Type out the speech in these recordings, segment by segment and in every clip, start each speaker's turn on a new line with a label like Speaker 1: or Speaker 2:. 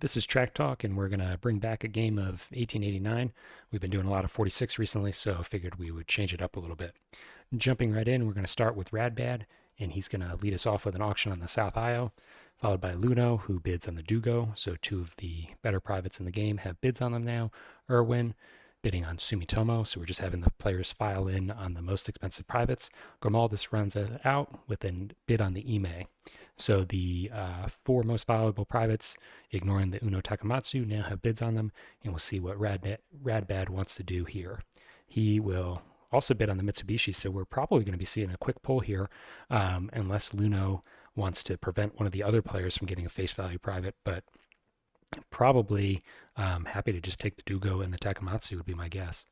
Speaker 1: This is Track Talk, and we're going to bring back a game of 1889. We've been doing a lot of 46 recently, so I figured we would change it up a little bit. Jumping right in, we're going to start with Radbad, and he's going to lead us off with an auction on the South IO, followed by Luno, who bids on the Dugo. So two of the better privates in the game have bids on them now. Irwin bidding on Sumitomo, so we're just having the players file in on the most expensive privates. Grimaldus runs out with a bid on the Ime. So the four most valuable privates, ignoring the Uno Takamatsu, now have bids on them, and we'll see what Radbad wants to do here. He will also bid on the Mitsubishi, so we're probably going to be seeing a quick pull here, unless Luno wants to prevent one of the other players from getting a face value private, but probably happy to just take the Dugo and the Takamatsu would be my guess.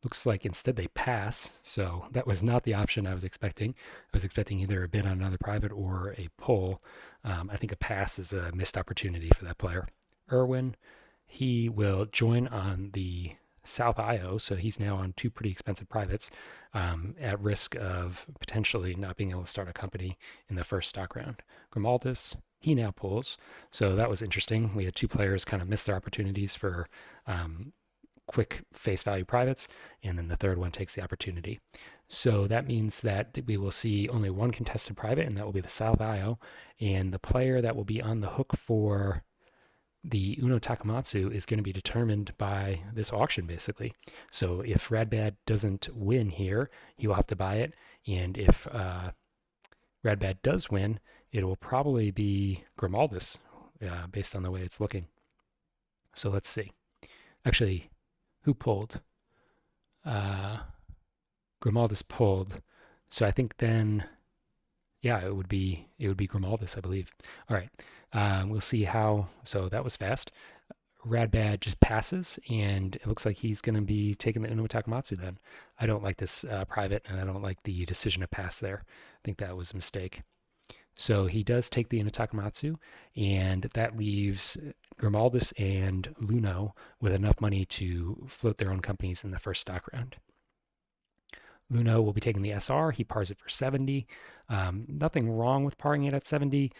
Speaker 1: Looks like instead they pass, so that was not the option I was expecting. I was expecting either a bid on another private or a pull. I think a pass is a missed opportunity for that player. Irwin, he will join on the South IO, so he's now on two pretty expensive privates, at risk of potentially not being able to start a company in the first stock round. Grimaldus, he now pulls, so that was interesting. We had two players kind of miss their opportunities for quick face value privates, and then the third one takes the opportunity. So that means that we will see only one contested private, and that will be the South IO, and the player that will be on the hook for the Uno Takamatsu is going to be determined by this auction, basically. So if Radbad doesn't win here, he will have to buy it, and if Radbad does win, it will probably be Grimaldus, based on the way it's looking. So let's see. Actually, who pulled? Uh, Grimaldus pulled. So I think then, yeah, it would be Grimaldus, I believe. All right, we'll see how. So that was fast. Radbad just passes, and it looks like he's going to be taking the Uno Takamatsu then. I don't like this private, and I don't like the decision to pass there. I think that was a mistake. So he does take the Inutakamatsu, and that leaves Grimaldus and Luno with enough money to float their own companies in the first stock round. Luno will be taking the SR. He pars it for 70. Nothing wrong with parring it at 70.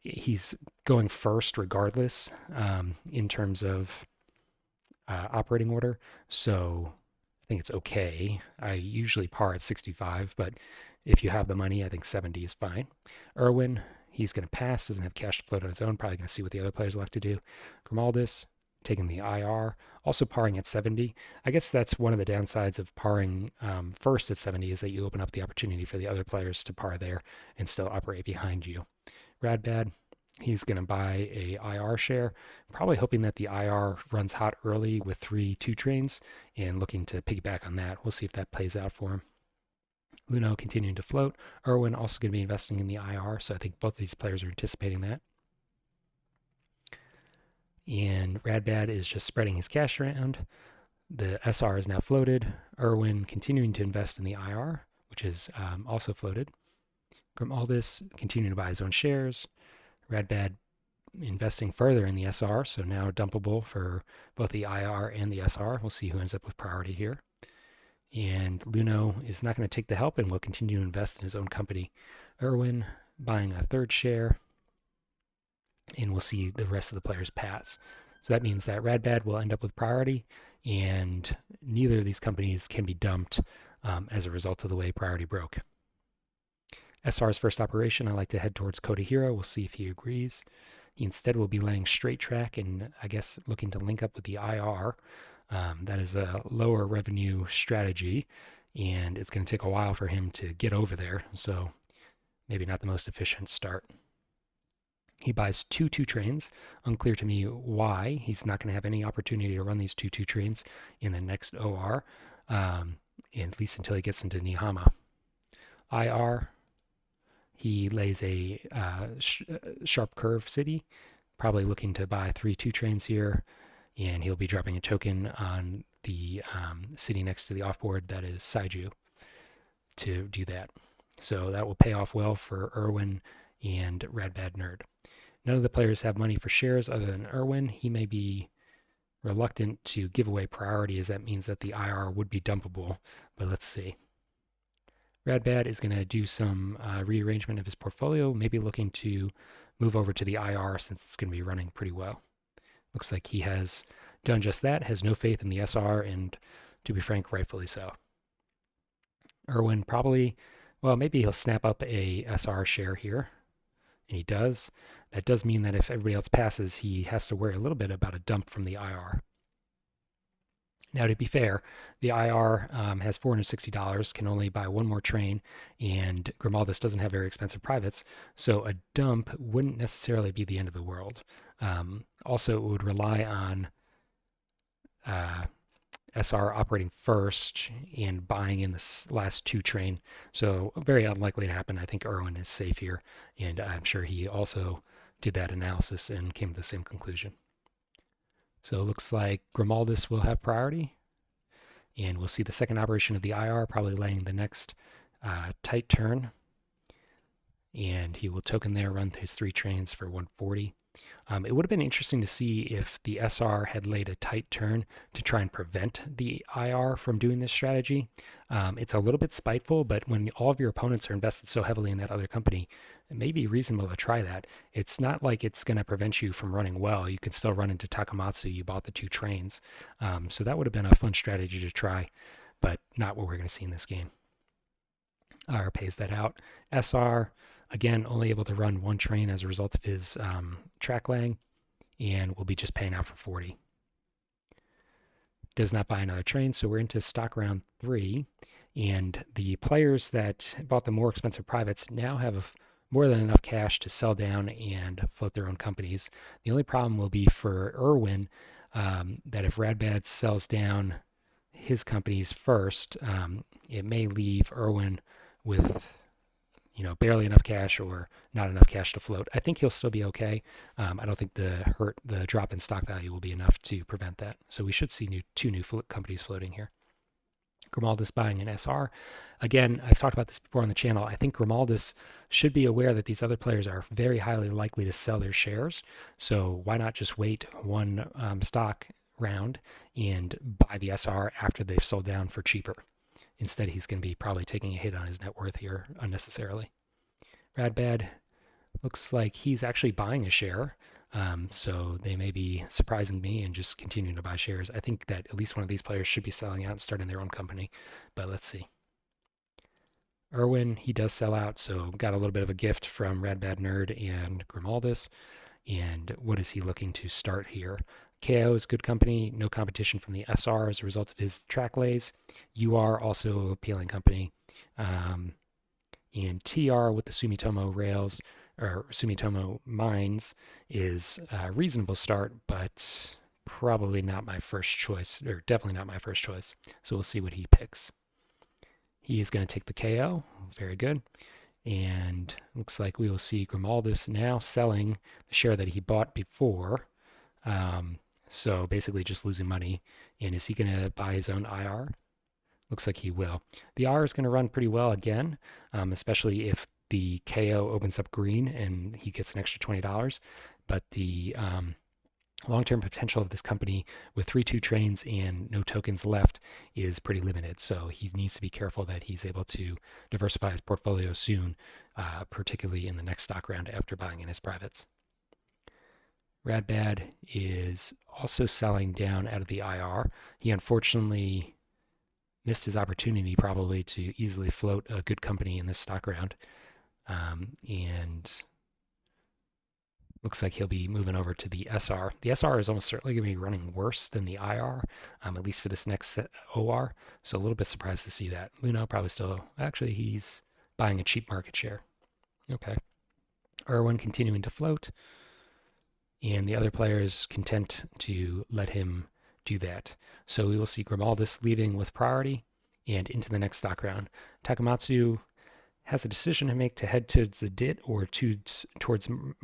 Speaker 1: He's going first regardless, in terms of operating order. So I think it's okay. I usually par at 65, but if you have the money, I think 70 is fine. Irwin, he's going to pass, doesn't have cash to float on his own, probably going to see what the other players left to do. Grimaldus, taking the IR, also parring at 70. I guess that's one of the downsides of parring first at 70 is that you open up the opportunity for the other players to par there and still operate behind you. Radbad, he's going to buy a IR share, probably hoping that the IR runs hot early with 3 2 trains and looking to piggyback on that. We'll see if that plays out for him. Luno continuing to float. Irwin also going to be investing in the IR, so I think both of these players are anticipating that. And Radbad is just spreading his cash around. The SR is now floated. Irwin continuing to invest in the IR, which is also floated. Grimaldus continuing to buy his own shares. Radbad investing further in the SR, so now dumpable for both the IR and the SR. We'll see who ends up with priority here. And Luno is not going to take the help and will continue to invest in his own company. Irwin buying a third share, and we'll see the rest of the players pass. So that means that Radbad will end up with priority, and neither of these companies can be dumped as a result of the way priority broke. SR's first operation, I like to head towards Kodahiro. We'll see if he agrees. He instead will be laying straight track and I guess looking to link up with the IR. That is a lower revenue strategy, and it's going to take a while for him to get over there. So maybe not the most efficient start. He buys 2 2 trains. Unclear to me why. He's not going to have any opportunity to run these 2 2 trains in the next OR, at least until he gets into Nihama. IR, he lays a sharp curve city, probably looking to buy 3 2 trains here, and he'll be dropping a token on the city next to the offboard that is Saiju to do that. So that will pay off well for Irwin and Radbad Nerd. None of the players have money for shares other than Irwin. He may be reluctant to give away priority as that means that the IR would be dumpable, but let's see. Radbad is going to do some rearrangement of his portfolio, maybe looking to move over to the IR since it's going to be running pretty well. Looks like he has done just that, has no faith in the SR, and to be frank, rightfully so. Irwin probably, well, maybe he'll snap up a SR share here, and he does. That does mean that if everybody else passes, he has to worry a little bit about a dump from the IR. Now, to be fair, the IR has $460, can only buy one more train, and Grimaldus doesn't have very expensive privates, so a dump wouldn't necessarily be the end of the world. Also, it would rely on uh, SR operating first and buying in the last two train, so very unlikely to happen. I think Irwin is safe here, and I'm sure he also did that analysis and came to the same conclusion. So it looks like Grimaldus will have priority, and we'll see the second operation of the IR probably laying the next tight turn, and he will token there, run his three trains for 140. It would have been interesting to see if the SR had laid a tight turn to try and prevent the IR from doing this strategy. It's a little bit spiteful, but when all of your opponents are invested so heavily in that other company, it may be reasonable to try that. It's not like it's going to prevent you from running well. You can still run into Takamatsu. You bought the two trains. So that would have been a fun strategy to try, but not what we're going to see in this game. IR pays that out. SR, again, only able to run one train as a result of his track laying, and will be just paying out for 40. Does not buy another train, so we're into stock round 3, and the players that bought the more expensive privates now have more than enough cash to sell down and float their own companies. The only problem will be for Irwin that if Radbad sells down his companies first, it may leave Irwin with barely enough cash or not enough cash to float. I think he'll still be okay. I don't think the drop in stock value will be enough to prevent that. So we should see two new companies floating here. Grimaldus buying an SR. Again, I've talked about this before on the channel. I think Grimaldus should be aware that these other players are very highly likely to sell their shares. So why not just wait one stock round and buy the SR after they've sold down for cheaper? Instead, he's going to be probably taking a hit on his net worth here unnecessarily. Radbad looks like he's actually buying a share. So they may be surprising me and just continuing to buy shares. I think that at least one of these players should be selling out and starting their own company, but let's see. Irwin, he does sell out, so got a little bit of a gift from Radbad Nerd and Grimaldus. And what is he looking to start here? KO is good company, no competition from the SR as a result of his track lays. UR also appealing company. And TR with the Sumitomo rails or Sumitomo mines is a reasonable start, but probably not my first choice, or definitely not my first choice. So we'll see what he picks. He is going to take the KO. Very good. And looks like we will see Grimaldus now selling the share that he bought before. So basically just losing money. And is he going to buy his own IR? Looks like he will. The R is going to run pretty well again, especially if the KO opens up green and he gets an extra $20. But the long-term potential of this company with 3-2 trains and no tokens left is pretty limited. So he needs to be careful that he's able to diversify his portfolio soon, particularly in the next stock round after buying in his privates. Radbad is also selling down out of the IR. He unfortunately missed his opportunity probably to easily float a good company in this stock round. And looks like he'll be moving over to the SR. The SR is almost certainly going to be running worse than the IR, at least for this next OR. So a little bit surprised to see that. Luno probably still, actually, he's buying a cheap market share. Okay. Irwin continuing to float. And the other players content to let him do that. So we will see Grimaldus leading with priority and into the next stock round. Takamatsu has a decision to make to head towards the DIT or towards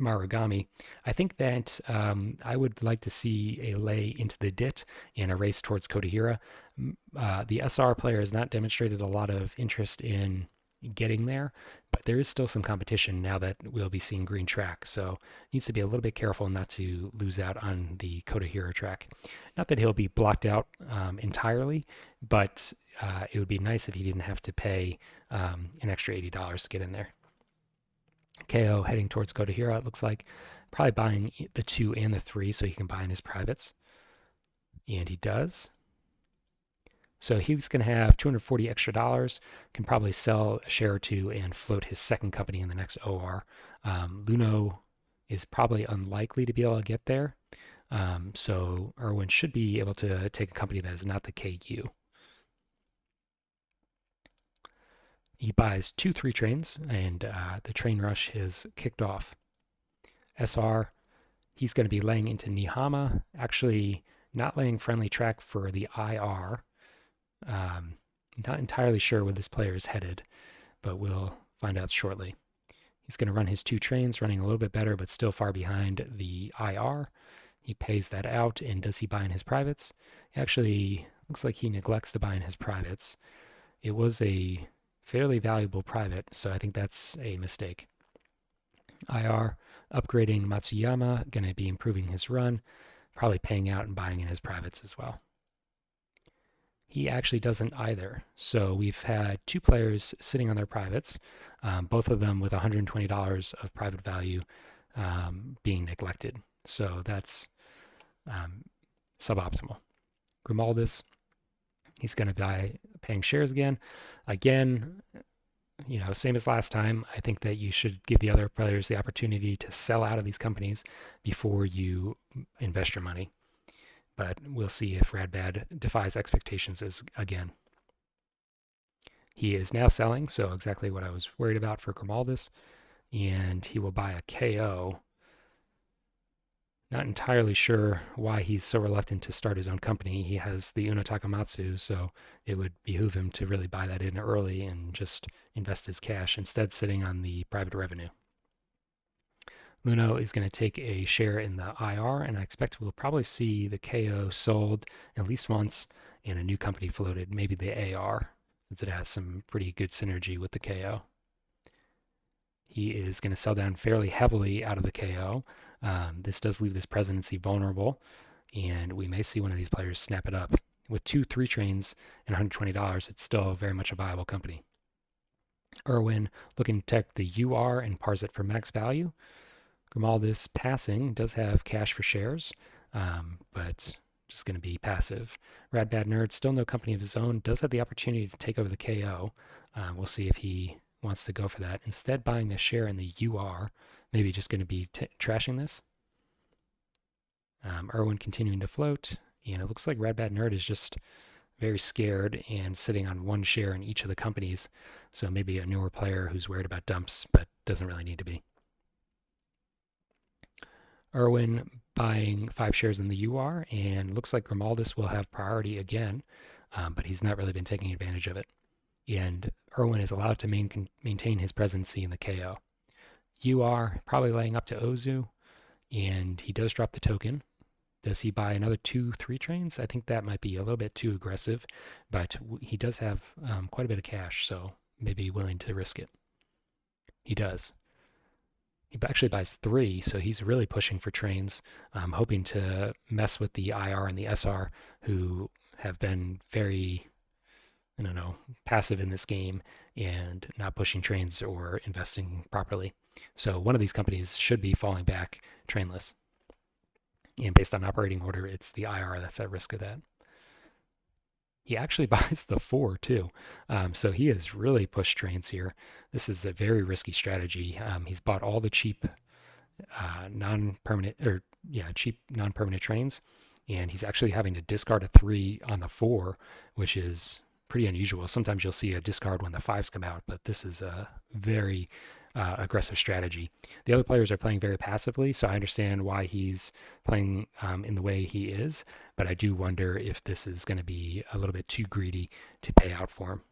Speaker 1: Marugami. I think that I would like to see a lay into the DIT and a race towards Kodahira. The SR player has not demonstrated a lot of interest in getting there, but there is still some competition now that we'll be seeing green track. So needs to be a little bit careful not to lose out on the Kodahira track. Not that he'll be blocked out entirely, but it would be nice if he didn't have to pay an extra $80 to get in there. KO heading towards Kodahira, it looks like. probably buying the 2 and the 3 so he can buy in his privates. And he does. So he's going to have $240 extra dollars, can probably sell a share or two and float his second company in the next OR. Luno is probably unlikely to be able to get there. So Irwin should be able to take a company that is not the KU. He buys 2 3 trains, and the train rush has kicked off. SR, he's going to be laying into Nihama, actually not laying friendly track for the IR. Not entirely sure where this player is headed, but we'll find out shortly. He's going to run his 2 trains, running a little bit better, but still far behind the IR. He pays that out, and does he buy in his privates? Actually, looks like he neglects to buy in his privates. It was a fairly valuable private, so I think that's a mistake. IR, upgrading Matsuyama, going to be improving his run, probably paying out and buying in his privates as well. He actually doesn't either. So we've had 2 players sitting on their privates, both of them with $120 of private value being neglected. So that's suboptimal. Grimaldis, he's going to be paying shares again. Again, same as last time. I think that you should give the other players the opportunity to sell out of these companies before you invest your money. But we'll see if Radbad defies expectations again. He is now selling, so exactly what I was worried about for Grimaldis. And he will buy a KO. Not entirely sure why he's so reluctant to start his own company. He has the Uno Takamatsu, so it would behoove him to really buy that in early and just invest his cash, instead sitting on the private revenue. Luno is going to take a share in the IR, and I expect we'll probably see the KO sold at least once and a new company floated, maybe the AR, since it has some pretty good synergy with the KO. He is going to sell down fairly heavily out of the KO. This does leave this presidency vulnerable, and we may see one of these players snap it up. With 2 3 trains and $120, it's still very much a viable company. Irwin looking to tech the UR and parse it for max value. Grimaldis passing does have cash for shares, but just going to be passive. Radbad Nerd, still no company of his own, does have the opportunity to take over the KO. We'll see if he wants to go for that. Instead, buying a share in the UR, maybe just going to be trashing this. Irwin continuing to float, and it looks like Radbad Nerd is just very scared and sitting on 1 share in each of the companies. So maybe a newer player who's worried about dumps, but doesn't really need to be. Irwin buying 5 shares in the UR, and looks like Grimaldis will have priority again, but he's not really been taking advantage of it. And Irwin is allowed to maintain his presidency in the KO. UR probably laying up to Ozu, and he does drop the token. Does he buy another 2 3 trains? I think that might be a little bit too aggressive, but he does have quite a bit of cash, so maybe willing to risk it. He does. He actually buys 3, so he's really pushing for trains, hoping to mess with the IR and the SR, who have been very, passive in this game and not pushing trains or investing properly. So one of these companies should be falling back trainless. And based on operating order, it's the IR that's at risk of that. He actually buys the 4 too. So he has really pushed trains here. This is a very risky strategy. He's bought all the cheap non-permanent trains, and he's actually having to discard a 3 on the 4, which is pretty unusual. Sometimes you'll see a discard when the 5s come out, but this is a very aggressive strategy. The other players are playing very passively, so I understand why he's playing in the way he is, but I do wonder if this is going to be a little bit too greedy to pay out for him.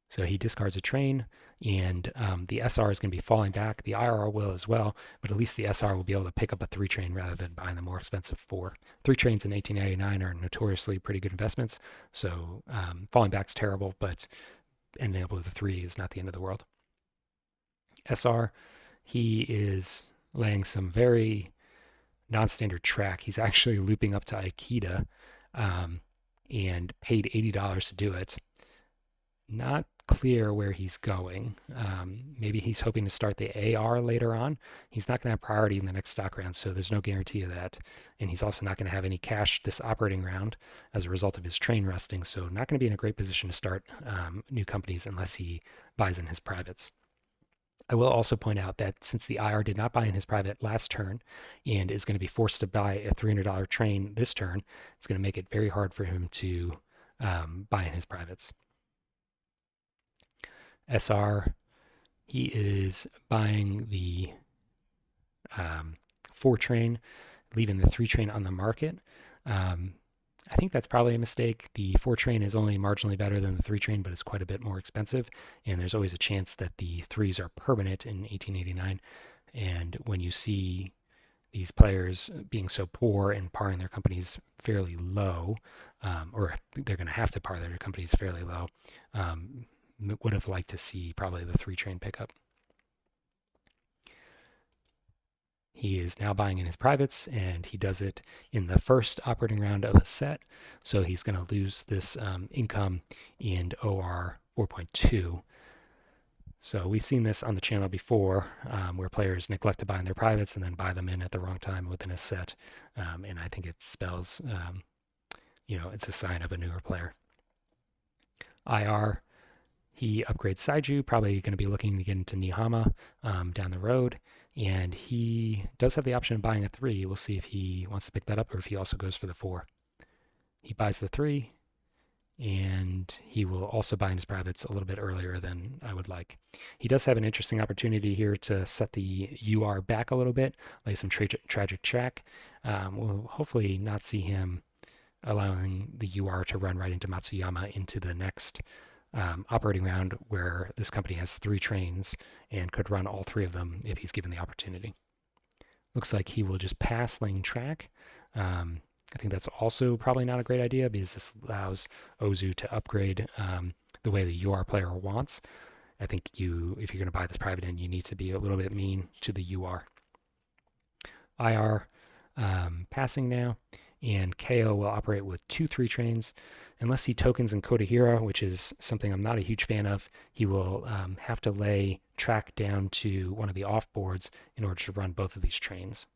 Speaker 1: So he discards a train, and the SR is going to be falling back. The IR will as well, but at least the SR will be able to pick up a 3 train rather than buying the more expensive 4. 3 trains in 1899 are notoriously pretty good investments, so falling back's terrible, but ending up with a 3 is not the end of the world. SR, he is laying some very non-standard track. He's actually looping up to Aikida and paid $80 to do it. Not clear where he's going. Maybe he's hoping to start the AR later on. He's not going to have priority in the next stock round, so there's no guarantee of that. And he's also not going to have any cash this operating round as a result of his train resting, so not going to be in a great position to start new companies unless he buys in his privates. I will also point out that since the IR did not buy in his private last turn and is going to be forced to buy a $300 train this turn, it's going to make it very hard for him to buy in his privates. SR, he is buying the 4 train, leaving the 3 train on the market. I think that's probably a mistake. The 4 train is only marginally better than the 3 train, but it's quite a bit more expensive. And there's always a chance that the 3s are permanent in 1889. And when you see these players being so poor and parring their companies fairly low, or they're going to have to par their companies fairly low, would have liked to see probably the 3 train pickup. He is now buying in his privates, and he does it in the first operating round of a set. So he's going to lose this income in OR 4.2. So we've seen this on the channel before, where players neglect to buy in their privates and then buy them in at the wrong time within a set. And I think it spells, it's a sign of a newer player. IR, he upgrades Saiju, probably going to be looking to get into Nihama down the road. And he does have the option of buying a 3. We'll see if he wants to pick that up or if he also goes for the 4. He buys the 3, and he will also buy in his privates a little bit earlier than I would like. He does have an interesting opportunity here to set the UR back a little bit, lay some tragic check. We'll hopefully not see him allowing the UR to run right into Matsuyama into the next operating round where this company has 3 trains and could run all 3 of them if he's given the opportunity. Looks like he will just pass laying track. I think that's also probably not a great idea because this allows Ozu to upgrade the way the UR player wants. I think if you're going to buy this private in, you need to be a little bit mean to the UR. IR passing now, and KO will operate with 2 3 trains. Unless he tokens in Kodahira, which is something I'm not a huge fan of, he will have to lay track down to one of the off boards in order to run both of these trains.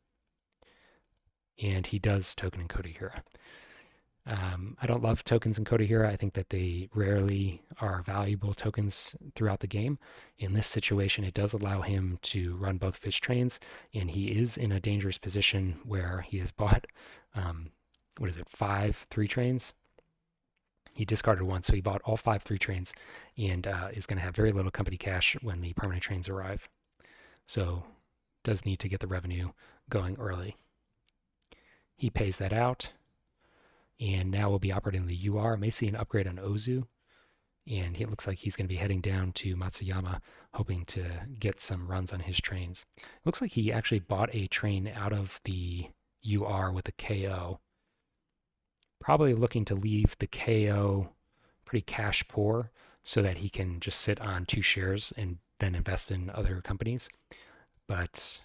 Speaker 1: And he does token in Kodahira. I don't love tokens in Kodahira. I think that they rarely are valuable tokens throughout the game. In this situation, it does allow him to run both of his trains, and he is in a dangerous position where he has bought, 5 3 trains? He discarded 1, so he bought all 5 3 trains and is going to have very little company cash when the permanent trains arrive. So does need to get the revenue going early. He pays that out, and now we'll be operating the UR. May see an upgrade on Ozu, and it looks like he's going to be heading down to Matsuyama, hoping to get some runs on his trains. It looks like he actually bought a train out of the UR with a KO. Probably looking to leave the KO pretty cash poor so that he can just sit on 2 shares and then invest in other companies. But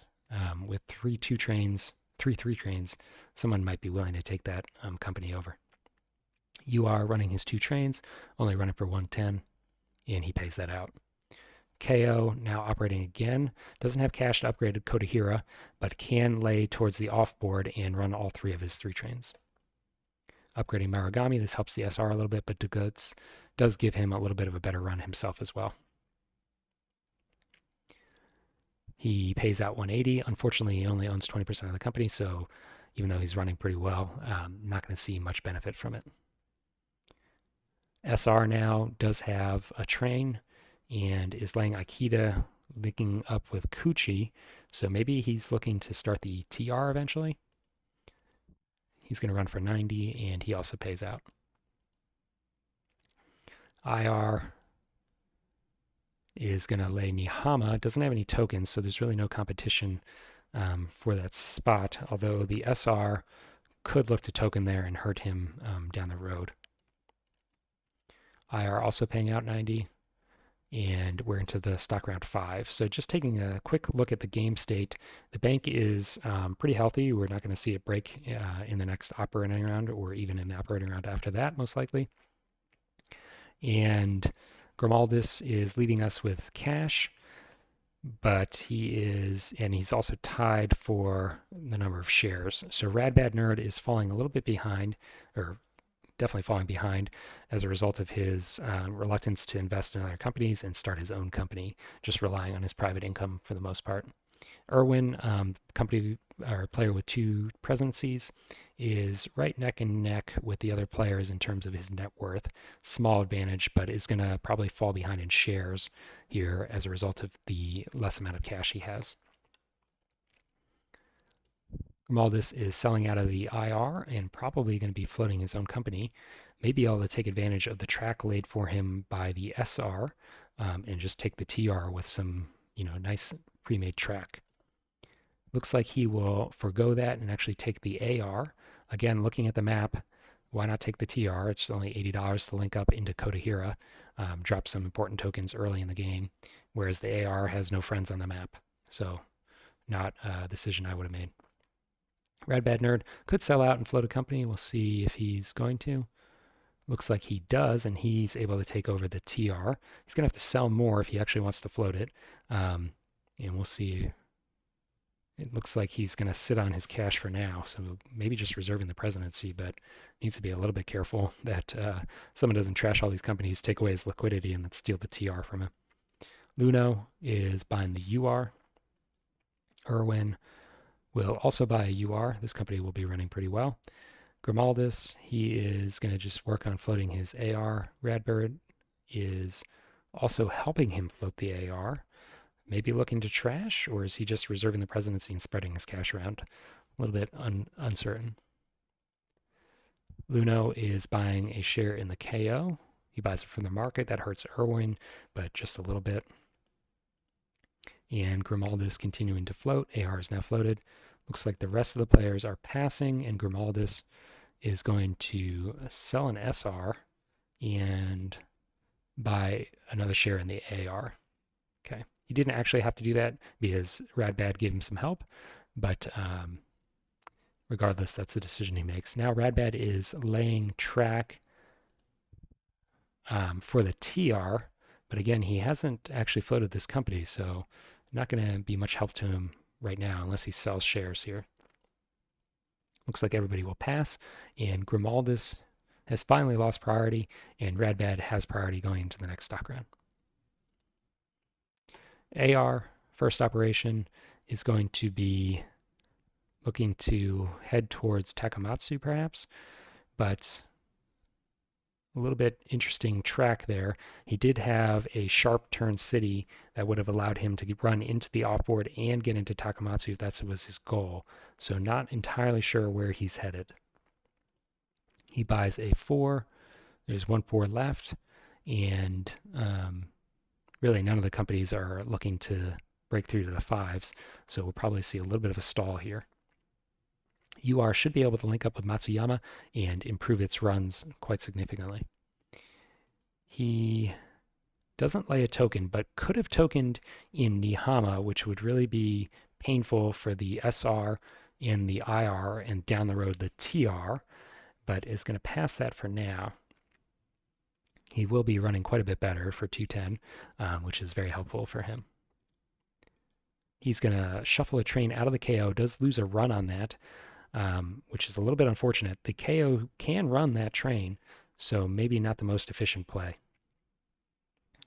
Speaker 1: with 3 2 trains, 3 3 trains, someone might be willing to take that company over. UR running his 2 trains, only running for 110, and he pays that out. KO now operating again, doesn't have cash to upgrade to Kodahira, but can lay towards the off board and run all 3 of his 3 trains. Upgrading Marugami, this helps the SR a little bit, but does give him a little bit of a better run himself as well. He pays out 180. Unfortunately, he only owns 20% of the company, so even though he's running pretty well, not going to see much benefit from it. SR now does have a train and is laying Akita, linking up with Kuchi, so maybe he's looking to start the TR eventually. He's going to run for 90, and he also pays out. IR is going to lay Nihama. Doesn't have any tokens, so there's really no competition for that spot, although the SR could look to token there and hurt him down the road. IR also paying out 90, and we're into the stock round 5. So just taking a quick look at the game state, the bank is pretty healthy. We're not going to see it break in the next operating round or even in the operating round after that, most likely. And Grimaldis is leading us with cash, but he's also tied for the number of shares. So Radbad Nerd is falling a little bit behind, or definitely falling behind as a result of his reluctance to invest in other companies and start his own company, just relying on his private income for the most part. Irwin, company or player with 2 presidencies, is right neck and neck with the other players in terms of his net worth. Small advantage, but is going to probably fall behind in shares here as a result of the less amount of cash he has. Maldus is selling out of the IR and probably going to be floating his own company. Maybe able to take advantage of the track laid for him by the SR and just take the TR with some, nice pre-made track. Looks like he will forego that and actually take the AR. Again, looking at the map, why not take the TR? It's only $80 to link up into Kodahira, drop some important tokens early in the game, whereas the AR has no friends on the map. So not a decision I would have made. Radbad Nerd could sell out and float a company. We'll see if he's going to. Looks like he does, and he's able to take over the TR. He's going to have to sell more if he actually wants to float it. And we'll see. It looks like he's going to sit on his cash for now, so maybe just reserving the presidency, but needs to be a little bit careful that someone doesn't trash all these companies, take away his liquidity, and then steal the TR from him. Luno is buying the UR. Irwin will also buy a UR. This company will be running pretty well. Grimaldis, he is going to just work on floating his AR. Radbird is also helping him float the AR. Maybe looking to trash, or is he just reserving the presidency and spreading his cash around? A little bit uncertain. Luno is buying a share in the KO. He buys it from the market. That hurts Irwin, but just a little bit. And Grimaldis continuing to float. AR is now floated. Looks like the rest of the players are passing, and Grimaldis is going to sell an SR and buy another share in the AR. Okay. He didn't actually have to do that because Radbad gave him some help, but regardless, that's the decision he makes. Now Radbad is laying track for the TR, but again, he hasn't actually floated this company, so not going to be much help to him right now unless he sells shares here. Looks like everybody will pass, and Grimaldis has finally lost priority, and Radbad has priority going into the next stock round. AR, first operation, is going to be looking to head towards Takamatsu perhaps, but a little bit interesting track there. He did have a sharp turn city that would have allowed him to run into the offboard and get into Takamatsu if that was his goal. So not entirely sure where he's headed. He buys a 4. There's 1 4 left, and really none of the companies are looking to break through to the 5s, so we'll probably see a little bit of a stall here. UR should be able to link up with Matsuyama and improve its runs quite significantly. He doesn't lay a token, but could have tokened in Nihama, which would really be painful for the SR in the IR and down the road the TR, but is going to pass that for now. He will be running quite a bit better for 210, which is very helpful for him. He's going to shuffle a train out of the KO, does lose a run on that, which is a little bit unfortunate. The KO can run that train, so maybe not the most efficient play.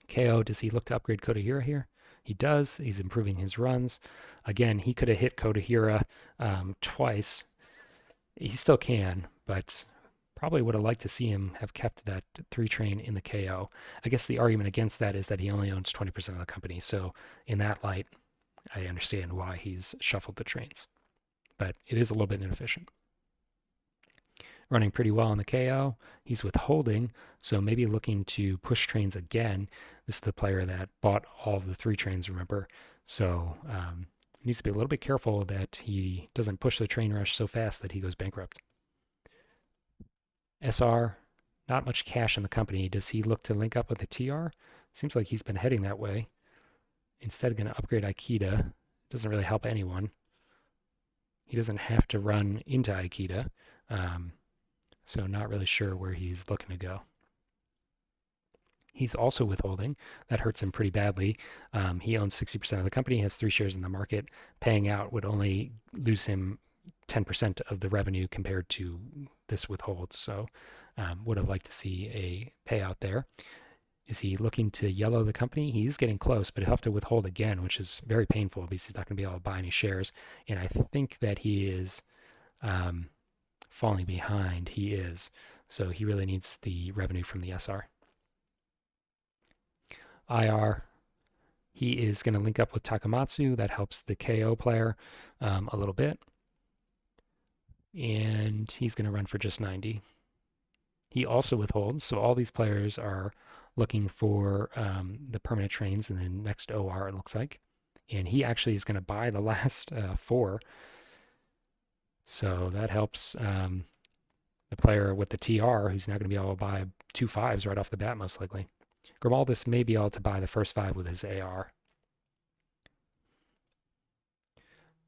Speaker 1: KO, does he look to upgrade Kodahira here? He does. He's improving his runs. Again, he could have hit Kodahira twice. He still can, but probably would have liked to see him have kept that 3 train in the KO. I guess the argument against that is that he only owns 20% of the company. So in that light, I understand why he's shuffled the trains. But it is a little bit inefficient. Running pretty well in the KO. He's withholding, so maybe looking to push trains again. This is the player that bought all of the 3 trains, remember? So needs to be a little bit careful that he doesn't push the train rush so fast that he goes bankrupt. SR, not much cash in the company. Does he look to link up with the TR? Seems like he's been heading that way. Instead, going to upgrade Aikida. Doesn't really help anyone. He doesn't have to run into Aikida, so not really sure where he's looking to go. He's also withholding. That hurts him pretty badly. He owns 60% of the company, has 3 shares in the market. Paying out would only lose him 10% of the revenue compared to this withhold. So would have liked to see a payout there. Is he looking to yellow the company? He's getting close, but he'll have to withhold again, which is very painful because he's not going to be able to buy any shares. And I think that he is um, falling behind. He is. So he really needs the revenue from the SR. IR, he is going to link up with Takamatsu. That helps the KO player a little bit. And he's going to run for just 90. He also withholds, so all these players are looking for the permanent trains in the next OR, it looks like. And he actually is going to buy the last 4. So that helps the player with the TR, who's now going to be able to buy 2 5s right off the bat, most likely. Grimaldis may be able to buy the first 5 with his AR.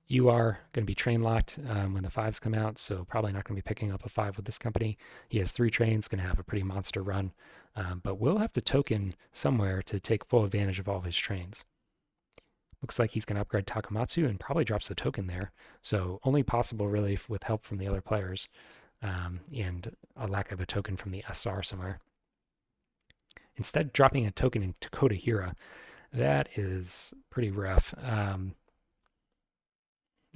Speaker 1: You are going to be train locked when the 5s come out, so probably not going to be picking up a 5 with this company. He has 3 trains, going to have a pretty monster run, but will have to token somewhere to take full advantage of all of his trains. Looks like he's going to upgrade Takamatsu and probably drops the token there. So only possible really with help from the other players and a lack of a token from the SR somewhere. Instead, dropping a token into Kodahira, that is pretty rough.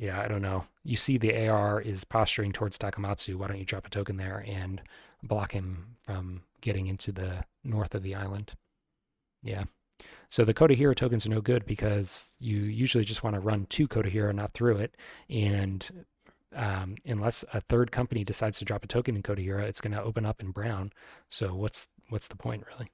Speaker 1: Yeah, I don't know. You see the AR is posturing towards Takamatsu. Why don't you drop a token there and block him from getting into the north of the island? Yeah. So the Kodahira tokens are no good because you usually just want to run to Kodahira, not through it. And unless a third company decides to drop a token in Kodahira, it's going to open up in brown. So what's the point, really?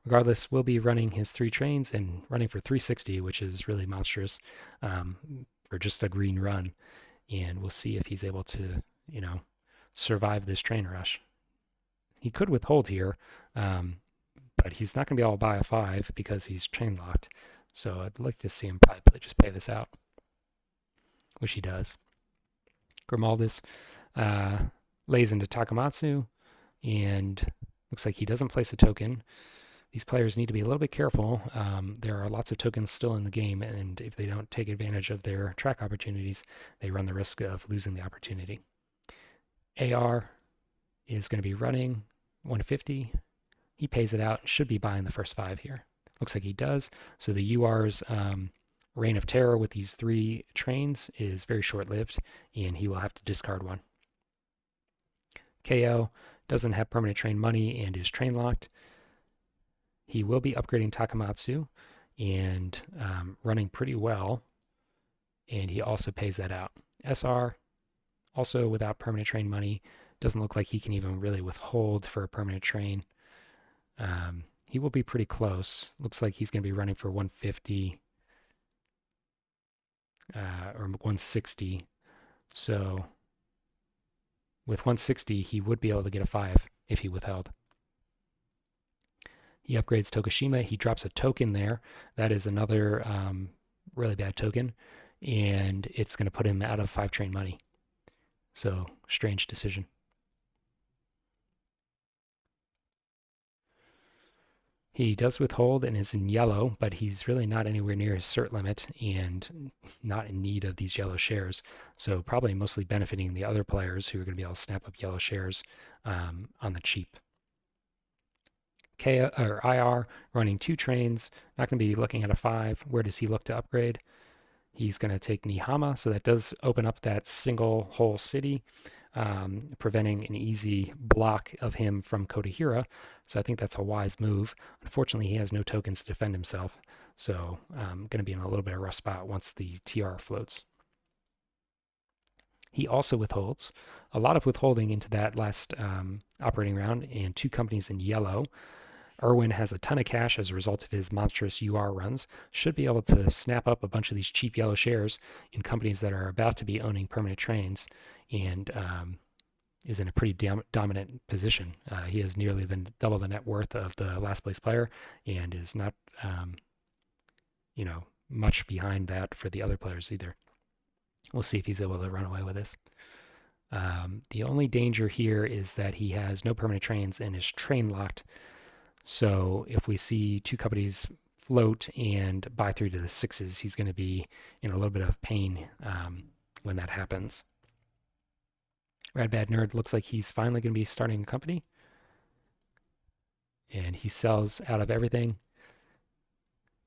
Speaker 1: Regardless, we'll be running his 3 trains and running for 360, which is really monstrous for just a green run. And we'll see if he's able to, survive this train rush. He could withhold here, but he's not going to be able to buy a 5 because he's train locked. So I'd like to see him probably just pay this out, which he does. Grimaldis lays into Takamatsu, and looks like he doesn't place a token. These players need to be a little bit careful. There are lots of tokens still in the game, and if they don't take advantage of their track opportunities, they run the risk of losing the opportunity. AR is going to be running 150. He pays it out and should be buying the first 5 here. Looks like he does. So the UR's reign of terror with these 3 trains is very short-lived, and he will have to discard 1. KO doesn't have permanent train money and is train locked. He will be upgrading Takamatsu and running pretty well, and he also pays that out. SR, also without permanent train money, doesn't look like he can even really withhold for a permanent train. He will be pretty close. Looks like he's going to be running for 150 or 160. So with 160, he would be able to get a 5 if he withheld. He upgrades Tokushima. He drops a token there. That is another really bad token, and it's going to put him out of 5 train money. So strange decision. He does withhold and is in yellow, but he's really not anywhere near his cert limit and not in need of these yellow shares. So probably mostly benefiting the other players who are going to be able to snap up yellow shares on the cheap. IR running 2 trains, not going to be looking at a 5. Where does he look to upgrade? He's going to take Nihama, so that does open up that single whole city, preventing an easy block of him from Kodahira. So I think that's a wise move. Unfortunately, he has no tokens to defend himself, so going to be in a little bit of a rough spot once the TR floats. He also withholds. A lot of withholding into that last operating round, and 2 companies in yellow. Irwin has a ton of cash as a result of his monstrous UR runs, should be able to snap up a bunch of these cheap yellow shares in companies that are about to be owning permanent trains, and is in a pretty dominant position. He has nearly double the net worth of the last place player and is not, much behind that for the other players either. We'll see if he's able to run away with this. The only danger here is that he has no permanent trains and is train locked. So if we see two companies float and buy through to the sixes, he's going to be in a little bit of pain when that happens. Rad Bad Nerd looks like he's finally going to be starting a company, and he sells out of everything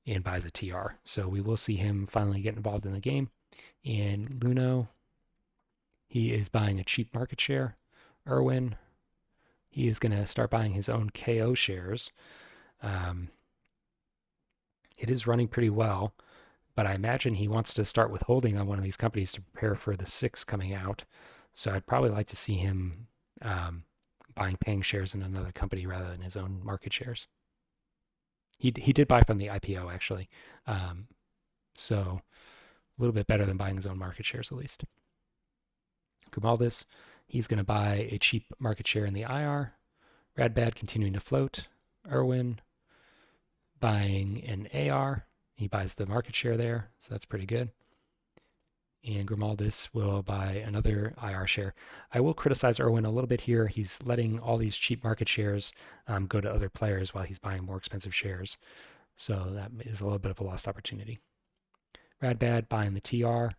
Speaker 1: and buys a TR. So we will see him finally get involved in the game. And Luno, he is buying a cheap market share. Irwin, he is going to start buying his own KO shares. Um, it is running pretty well, but I imagine he wants to start withholding on one of these companies to prepare for the six coming out. So I'd probably like to see him buying paying shares in another company rather than his own market shares. He did buy from the IPO actually, um, so a little bit better than buying his own market shares at least. Grimaldis, he's going to buy a cheap market share in the IR. Radbad continuing to float. Irwin buying an AR. He buys the market share there, so that's pretty good. And Grimaldis will buy another IR share. I will criticize Irwin a little bit here. He's letting all these cheap market shares go to other players while he's buying more expensive shares. So that is a little bit of a lost opportunity. Radbad buying the TR,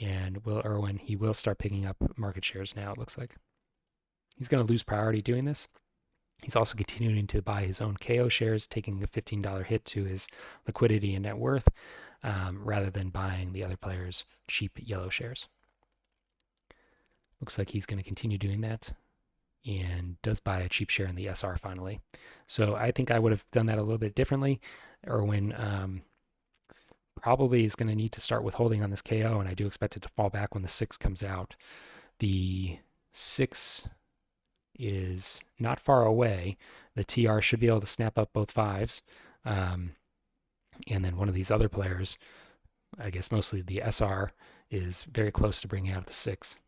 Speaker 1: and Will Irwin, he will start picking up market shares now, it looks like. He's going to lose priority doing this. He's also continuing to buy his own KO shares, taking a $15 hit to his liquidity and net worth, rather than buying the other player's cheap yellow shares. Looks like he's going to continue doing that and does buy a cheap share in the SR finally. So I think I would have done that a little bit differently. Irwin probably is going to need to start withholding on this KO, and I do expect it to fall back when the 6 comes out. The 6 is not far away. The TR should be able to snap up both 5s. And then one of these other players, I guess mostly the SR, is very close to bringing out the 6.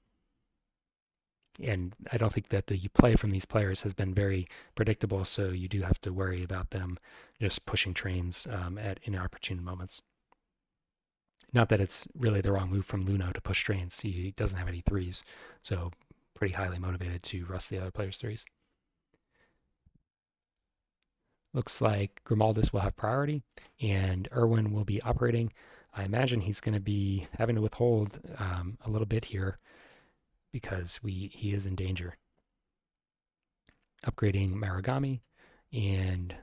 Speaker 1: And I don't think that the play from these players has been very predictable, so you do have to worry about them just pushing trains at inopportune moments. Not that it's really the wrong move from Luno to push trains. He doesn't have any threes, so pretty highly motivated to rust the other player's threes. Looks like Grimaldis will have priority, and Irwin will be operating. I imagine he's going to be having to withhold a little bit here because he is in danger. Upgrading Marigami and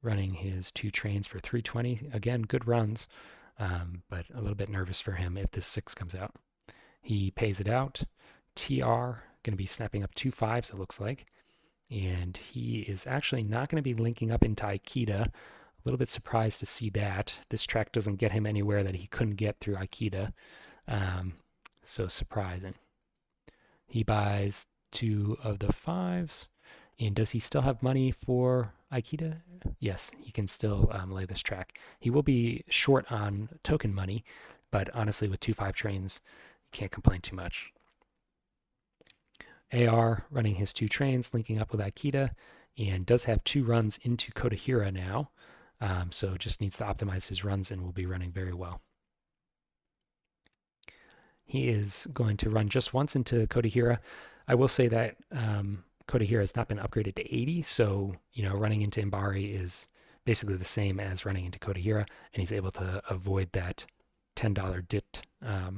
Speaker 1: running his 2 trains for 320. Again, good runs, but a little bit nervous for him if this 6 comes out. He pays it out. TR going to be snapping up 2 5s, it looks like. And he is actually not going to be linking up into Aikida. A little bit surprised to see that. This track doesn't get him anywhere that he couldn't get through Aikida. So surprising. He buys 2 of the 5s. And does he still have money for Aikida? Yes, he can still lay this track. He will be short on token money, but honestly, with 2 5 trains, you can't complain too much. AR running his 2 trains, linking up with Aikida, and does have 2 runs into Kotahira now, so just needs to optimize his runs and will be running very well. He is going to run just once into Kotahira. I will say that Kotahira has not been upgraded to 80, so running into Imbari is basically the same as running into Kotahira, and he's able to avoid that $10 dip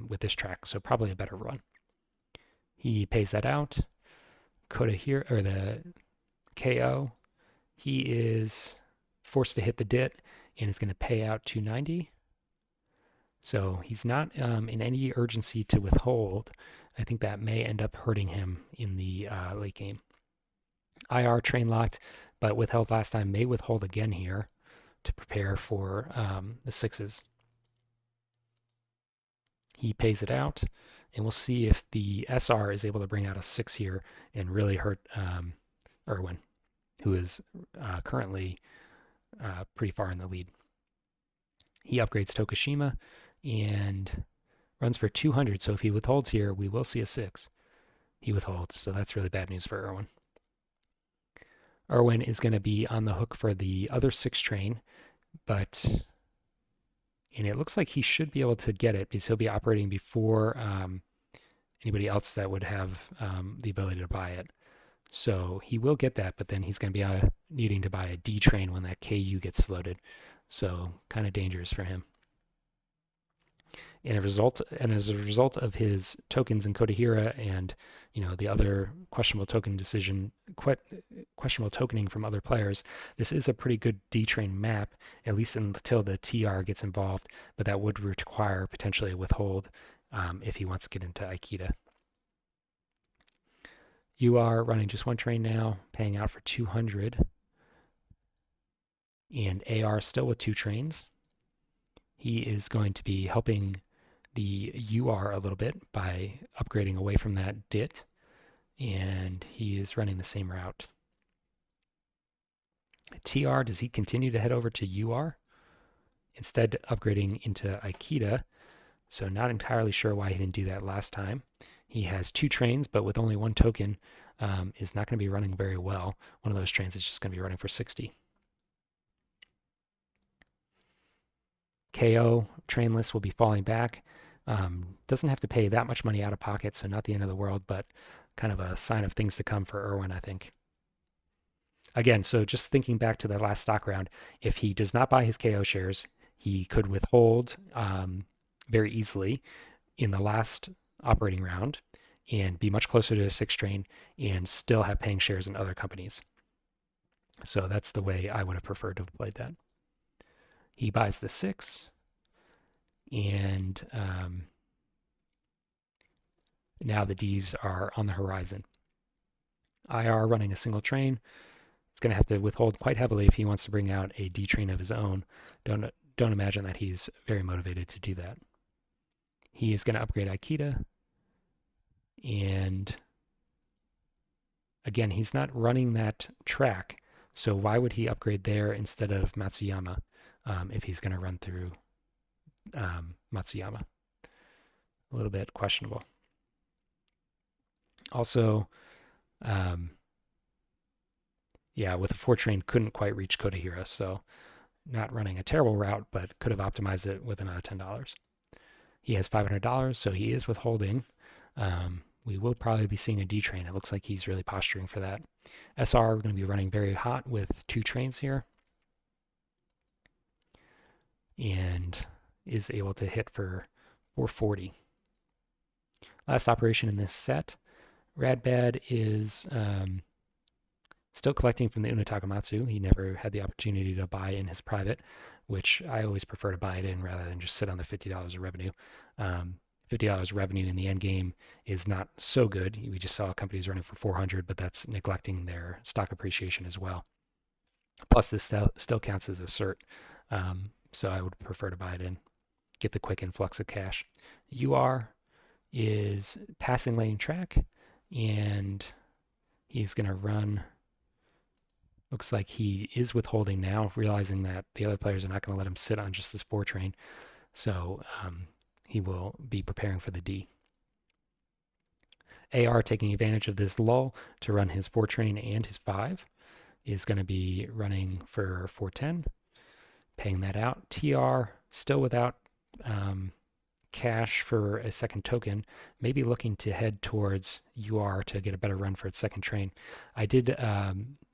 Speaker 1: with this track, so probably a better run. He pays that out. Kotahira, or the KO, he is forced to hit the dit and is going to pay out 290. So he's not in any urgency to withhold. I think that may end up hurting him in the late game. IR train locked, but withheld last time, may withhold again here to prepare for the 6s. He pays it out, and we'll see if the SR is able to bring out a 6 here and really hurt Irwin, who is currently pretty far in the lead. He upgrades Tokushima and runs for 200, so if he withholds here, we will see a 6. He withholds, so that's really bad news for Irwin. Irwin is going to be on the hook for the other 6 train, and it looks like he should be able to get it because he'll be operating before anybody else that would have the ability to buy it. So he will get that, but then he's going to be needing to buy a D train when that KU gets floated. So kind of dangerous for him. And as a result of his tokens in Kodahira and the other questionable token decision, questionable tokening from other players, this is a pretty good D train map, at least until the TR gets involved. But that would require potentially a withhold if he wants to get into Aikida. You are running just one train now, paying out for 200, and AR still with two trains. He is going to be helping the UR a little bit by upgrading away from that DIT, and he is running the same route. TR, does he continue to head over to UR? Instead, upgrading into Aikida, so not entirely sure why he didn't do that last time. He has two trains, but with only one token, is not going to be running very well. One of those trains is just going to be running for 60. KO trainless will be falling back. Doesn't have to pay that much money out of pocket, so not the end of the world, but kind of a sign of things to come for Irwin, I think. Again, so just thinking back to the last stock round, if he does not buy his KO shares, he could withhold very easily in the last operating round and be much closer to a six train and still have paying shares in other companies. So that's the way I would have preferred to have played that. He buys the six, and now the Ds are on the horizon. IR running a single train. It's going to have to withhold quite heavily if he wants to bring out a D train of his own. Don't imagine that he's very motivated to do that. He is going to upgrade Aikida, and again, he's not running that track, so why would he upgrade there instead of Matsuyama if he's going to run through Matsuyama? A little bit questionable. Also, yeah, with a four train, couldn't quite reach Kodahira, so not running a terrible route, but could have optimized it with another $10. He has $500, so he is withholding. We will probably be seeing a D train. It looks like he's really posturing for that. SR, we're going to be running very hot with two trains here, and is able to hit for 440. Last operation in this set, Radbad is still collecting from the Unotakamatsu. He never had the opportunity to buy in his private, which I always prefer to buy it in rather than just sit on the $50 of revenue. $50 revenue in the end game is not so good. We just saw companies running for 400, but that's neglecting their stock appreciation as well. Plus, this still counts as a cert, so I would prefer to buy it in, get the quick influx of cash. UR is passing lane track, and he's going to run. Looks like he is withholding now, realizing that the other players are not going to let him sit on just this four train. So he will be preparing for the D. AR, taking advantage of this lull to run his four train and his five, is going to be running for 410, paying that out. TR, still without cash for a second token, maybe looking to head towards UR to get a better run for its second train. I did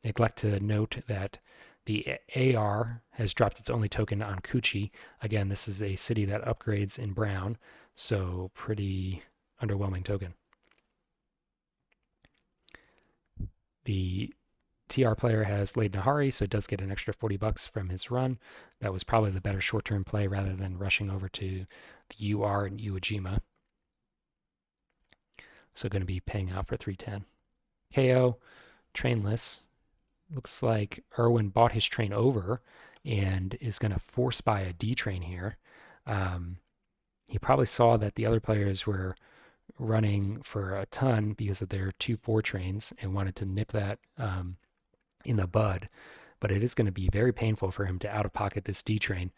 Speaker 1: neglect to note that the AR has dropped its only token on Kuchi. Again, this is a city that upgrades in brown, so pretty underwhelming token. The TR player has laid Nahari, so it does get an extra $40 from his run. That was probably the better short-term play rather than rushing over to the UR and Uejima. So going to be paying out for 310. KO, trainless. Looks like Irwin bought his train over and is going to force buy a D train here. He probably saw that the other players were running for a ton because of their 2-4 trains and wanted to nip that in the bud. But it is going to be very painful for him to out of pocket this D train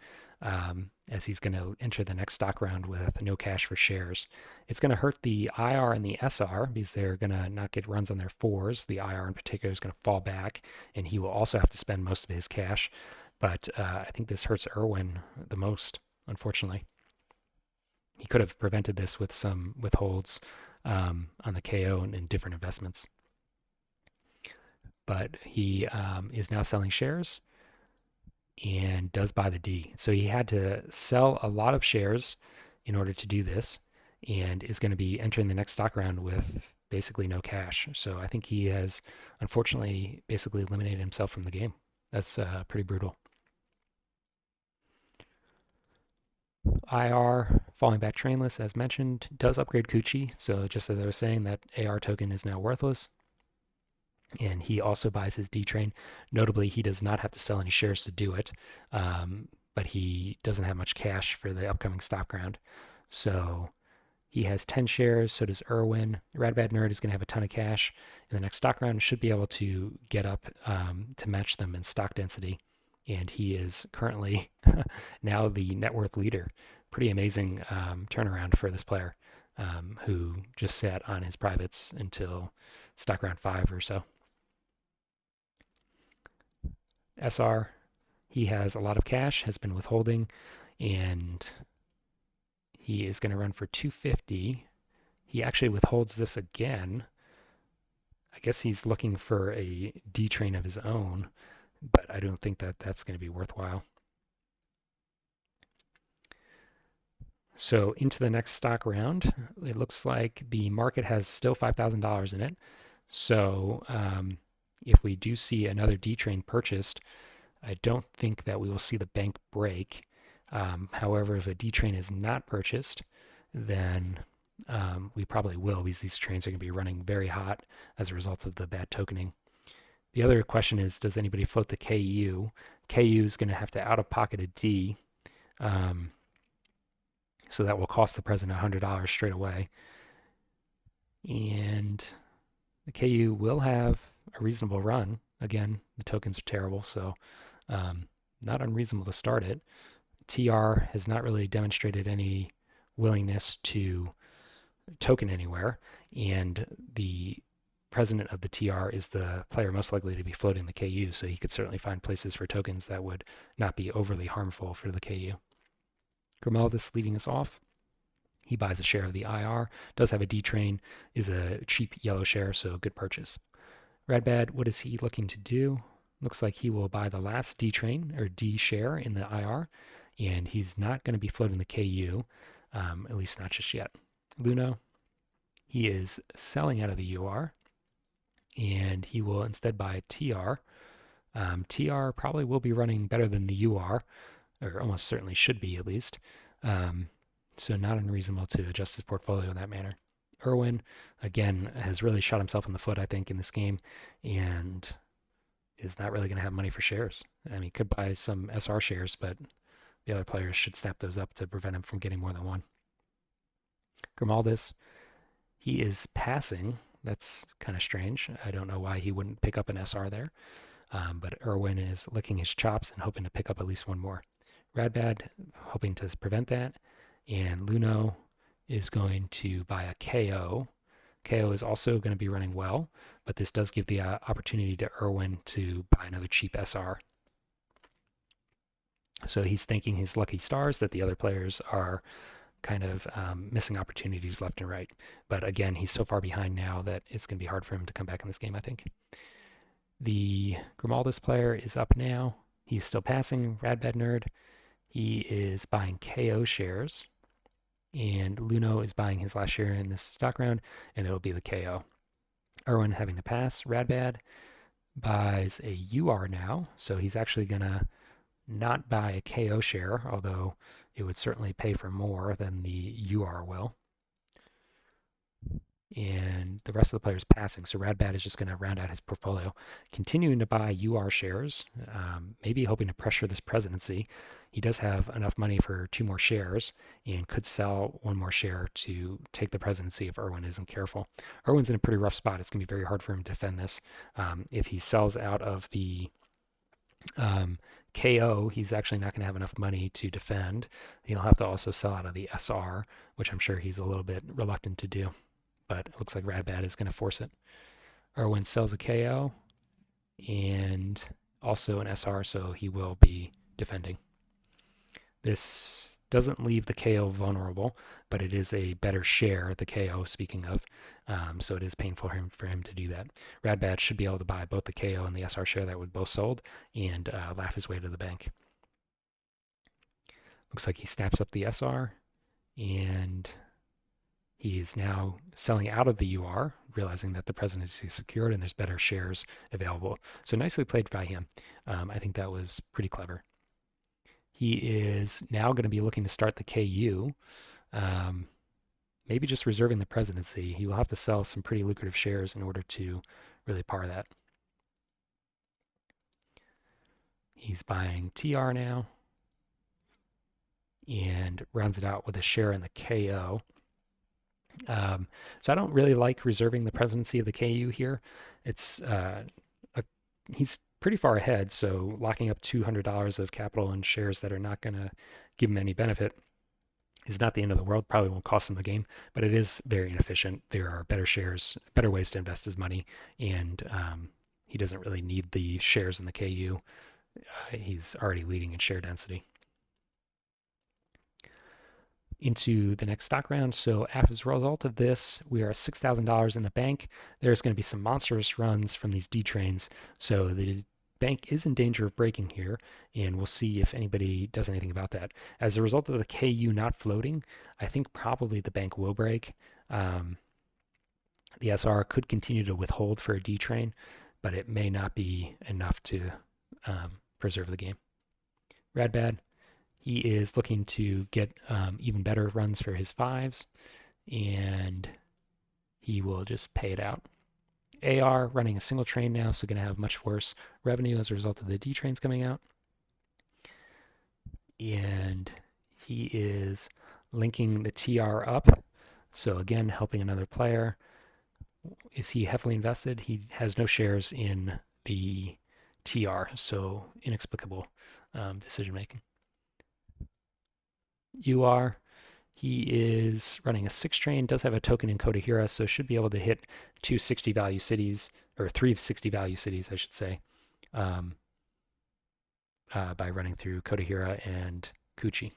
Speaker 1: as he's going to enter the next stock round with no cash for shares. It's going to hurt the IR and the SR because they're going to not get runs on their fours. The IR in particular is going to fall back, and he will also have to spend most of his cash. But I think this hurts Irwin the most, unfortunately. He could have prevented this with some withholds on the KO and different investments. but he is now selling shares and does buy the D. So he had to sell a lot of shares in order to do this and is going to be entering the next stock round with basically no cash. So I think he has unfortunately basically eliminated himself from the game. That's pretty brutal. IR falling back trainless, as mentioned, does upgrade Coochie. So just as I was saying, that AR token is now worthless. And he also buys his D train. Notably, he does not have to sell any shares to do it, but he doesn't have much cash for the upcoming stock round. So he has 10 shares, so does Irwin. Radbad Nerd is going to have a ton of cash in the next stock round and should be able to get up to match them in stock density. And he is currently now the net worth leader. Pretty amazing turnaround for this player who just sat on his privates until stock round 5 or so. SR, he has a lot of cash, has been withholding, and he is going to run for 250. He actually withholds this again. I guess he's looking for a D train of his own, but I don't think that that's going to be worthwhile. So into the next stock round, it looks like the market has still $5,000 in it. So if we do see another D train purchased, I don't think that we will see the bank break. However, if a D train is not purchased, then we probably will because these trains are going to be running very hot as a result of the bad tokening. The other question is, does anybody float the KU? KU is going to have to out-of-pocket a D, so that will cost the president $100 straight away. And the KU will have a reasonable run. Again, the tokens are terrible, so not unreasonable to start it. TR has not really demonstrated any willingness to token anywhere, and the president of the TR is the player most likely to be floating the KU, so he could certainly find places for tokens that would not be overly harmful for the KU. Grimaldus leading us off. He buys a share of the IR, does have a D train, is a cheap yellow share, so good purchase. Radbad, what is he looking to do? Looks like he will buy the last D train or D share in the IR, and he's not going to be floating the KU, at least not just yet. Luno, he is selling out of the UR, and he will instead buy TR. TR probably will be running better than the UR, or almost certainly should be at least. So not unreasonable to adjust his portfolio in that manner. Irwin, again, has really shot himself in the foot, I think, in this game, and is not really going to have money for shares. I mean, he could buy some SR shares, but the other players should snap those up to prevent him from getting more than one. Grimaldus, he is passing. That's kind of strange. I don't know why he wouldn't pick up an SR there. But Irwin is licking his chops and hoping to pick up at least one more. Radbad hoping to prevent that. And Luno is going to buy a KO. KO is also going to be running well, but this does give the opportunity to Irwin to buy another cheap SR. So he's thanking his lucky stars that the other players are kind of missing opportunities left and right. But again, he's so far behind now that it's going to be hard for him to come back in this game, I think. The Grimaldus player is up now. He's still passing Radbad Nerd. He is buying KO shares. And Luno is buying his last share in this stock round, and it'll be the KO. Irwin having to pass. Radbad buys a UR now, so he's actually going to not buy a KO share, although it would certainly pay for more than the UR will. And the rest of the players passing. So Radbad is just going to round out his portfolio, continuing to buy UR shares, maybe hoping to pressure this presidency. He does have enough money for 2 more shares and could sell 1 more share to take the presidency if Irwin isn't careful. Irwin's in a pretty rough spot. It's going to be very hard for him to defend this. If he sells out of the KO, he's actually not going to have enough money to defend. He'll have to also sell out of the SR, which I'm sure he's a little bit reluctant to do. But it looks like Radbad is going to force it. Irwin sells a KO and also an SR, so he will be defending. This doesn't leave the KO vulnerable, but it is a better share, the KO speaking of. So it is painful for him to do that. Radbad should be able to buy both the KO and the SR share that would both sold and laugh his way to the bank. Looks like he snaps up the SR and he is now selling out of the UR, realizing that the presidency is secured and there's better shares available. So nicely played by him. I think that was pretty clever. He is now going to be looking to start the KU, maybe just reserving the presidency. He will have to sell some pretty lucrative shares in order to really par that. He's buying TR now and rounds it out with a share in the KO. So I don't really like reserving the presidency of the KU here. It's he's pretty far ahead, so locking up $200 of capital in shares that are not going to give him any benefit is not the end of the world. Probably won't cost him the game, but it is very inefficient. There are better shares, better ways to invest his money, and he doesn't really need the shares in the KU. He's already leading in share density. Into the next stock round. So as a result of this, we are $6,000 in the bank. There's going to be some monstrous runs from these D trains. So the bank is in danger of breaking here, and we'll see if anybody does anything about that. As a result of the KU not floating, I think probably the bank will break. The SR could continue to withhold for a D train, but it may not be enough to preserve the game. Radbad, he is looking to get even better runs for his fives, and he will just pay it out. AR running a single train now, so going to have much worse revenue as a result of the D trains coming out. And he is linking the TR up, so again, helping another player. Is he heavily invested? He has no shares in the TR, so inexplicable decision making. UR, he is running a 6 train, does have a token in Kodahira, so should be able to hit 260 value cities, or 360 value cities, I should say, by running through Kodahira and Kuchi.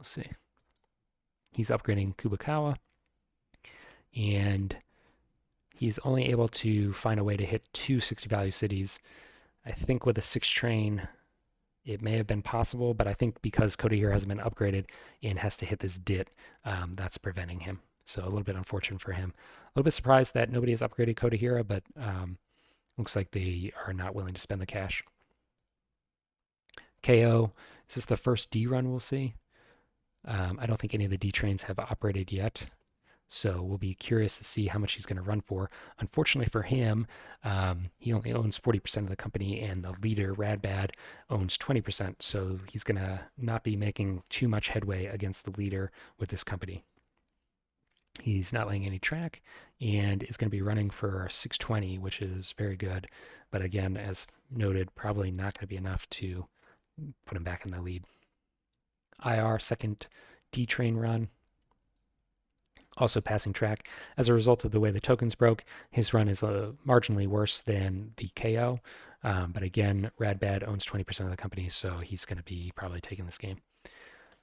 Speaker 1: Let's see. He's upgrading Kubikawa, and he's only able to find a way to hit 260 value cities. I think with a 6 train, it may have been possible, but I think because Kodahira hasn't been upgraded and has to hit this DIT, that's preventing him. So a little bit unfortunate for him. A little bit surprised that nobody has upgraded Kodahira, but looks like they are not willing to spend the cash. KO, is this the first D run we'll see? I don't think any of the D trains have operated yet. So we'll be curious to see how much he's going to run for. Unfortunately for him, he only owns 40% of the company, and the leader, Radbad, owns 20%. So he's going to not be making too much headway against the leader with this company. He's not laying any track and is going to be running for 620, which is very good. But again, as noted, probably not going to be enough to put him back in the lead. IR, second D train run. Also passing track. As a result of the way the tokens broke, his run is marginally worse than the KO. But again, Radbad owns 20% of the company, so he's going to be probably taking this game.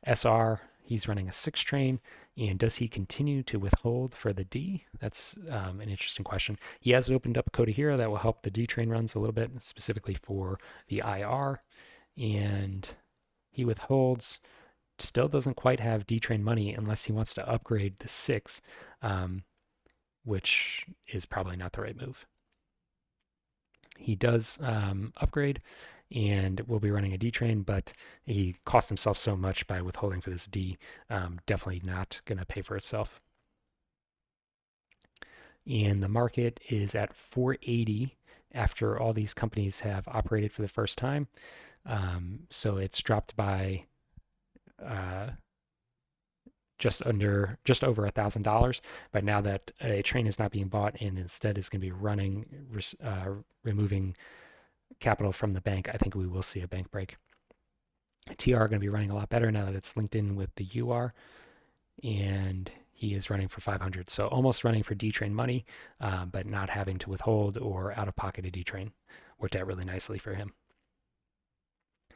Speaker 1: SR, he's running a 6 train, and does he continue to withhold for the D? That's an interesting question. He has opened up Kodahira that will help the D train runs a little bit, specifically for the IR, and he withholds. Still doesn't quite have D-Train money unless he wants to upgrade the 6, which is probably not the right move. He does upgrade and will be running a D-Train, but he cost himself so much by withholding for this D, definitely not going to pay for itself. And the market is at 480 after all these companies have operated for the first time. So it's dropped by just over $1,000. But now that a train is not being bought and instead is going to be running, removing capital from the bank, I think we will see a bank break. TR going to be running a lot better now that it's linked in with the UR, and he is running for 500. So almost running for D-Train money, but not having to withhold or out of pocket a D-Train. Worked out really nicely for him.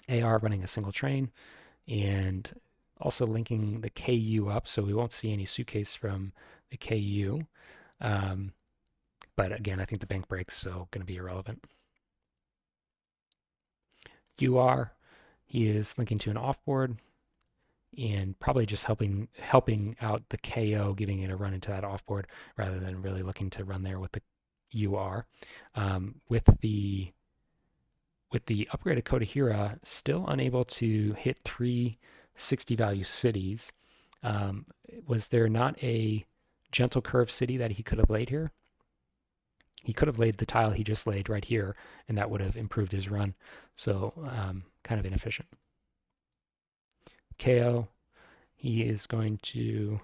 Speaker 1: AR running a single train, and Also linking the KU up, so we won't see any suitcase from the KU. Um, but again, I think the bank breaks, so going to be irrelevant. UR, he is linking to an offboard and probably just helping out the KO, giving it a run into that offboard rather than really looking to run there with the UR. With the upgraded Kodahira, still unable to hit 360 value cities. Um, was there not a gentle curve city that he could have laid here? He could have laid the tile he just laid right here, and that would have improved his run. So kind of inefficient. KO, he is going to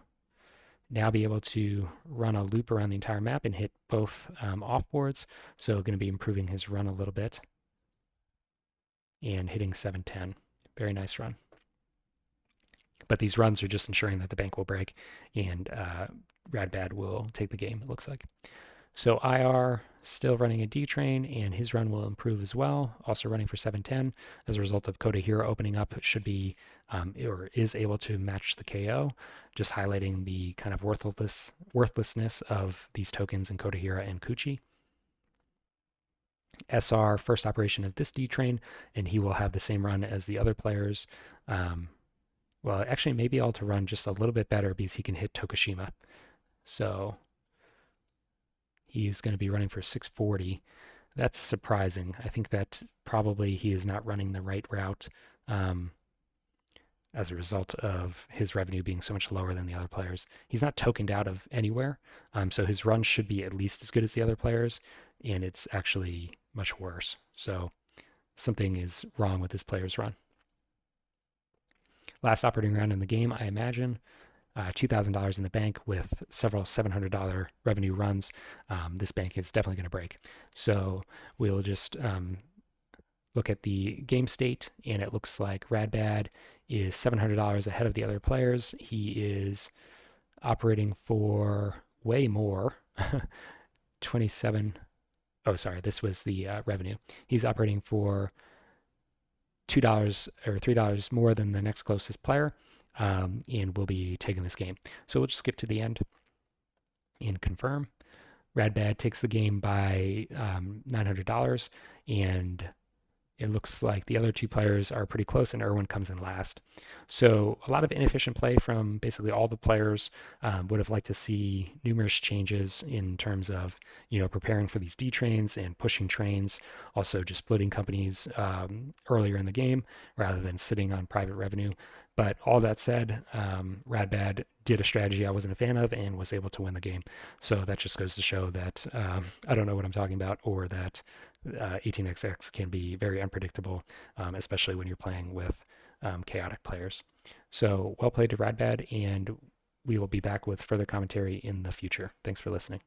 Speaker 1: now be able to run a loop around the entire map and hit both offboards. So going to be improving his run a little bit and hitting 710. Very nice run. But these runs are just ensuring that the bank will break and Radbad will take the game, it looks like. So IR still running a D train, and his run will improve as well. Also running for 710 as a result of Kodahira opening up. It should be or is able to match the KO, just highlighting the kind of worthlessness of these tokens in Kodahira and Kuchi. SR first operation of this D train, and he will have the same run as the other players. Well, actually, maybe able to run just a little bit better because he can hit Tokushima. So he's going to be running for 640. That's surprising. I think that probably he is not running the right route um, as a result of his revenue being so much lower than the other players. He's not tokened out of anywhere, so his run should be at least as good as the other players, and it's actually much worse. So something is wrong with this player's run. Last operating round in the game, I imagine. $2,000 in the bank with several $700 revenue runs. This bank is definitely going to break. So we'll just look at the game state, and it looks like Radbad is $700 ahead of the other players. He is operating for way more. 27. Oh, sorry, this was the revenue. He's operating for $2 or $3 more than the next closest player, and we'll be taking this game. So we'll just skip to the end and confirm. Radbad takes the game by $900, and it looks like the other two players are pretty close, and Irwin comes in last. So a lot of inefficient play from basically all the players. Would have liked to see numerous changes in terms of preparing for these D trains and pushing trains. Also, just splitting companies earlier in the game rather than sitting on private revenue. But all that said, Radbad did a strategy I wasn't a fan of and was able to win the game. So that just goes to show that I don't know what I'm talking about, or that 18xx can be very unpredictable, especially when you're playing with chaotic players. So well played to Radbad, and we will be back with further commentary in the future. Thanks for listening.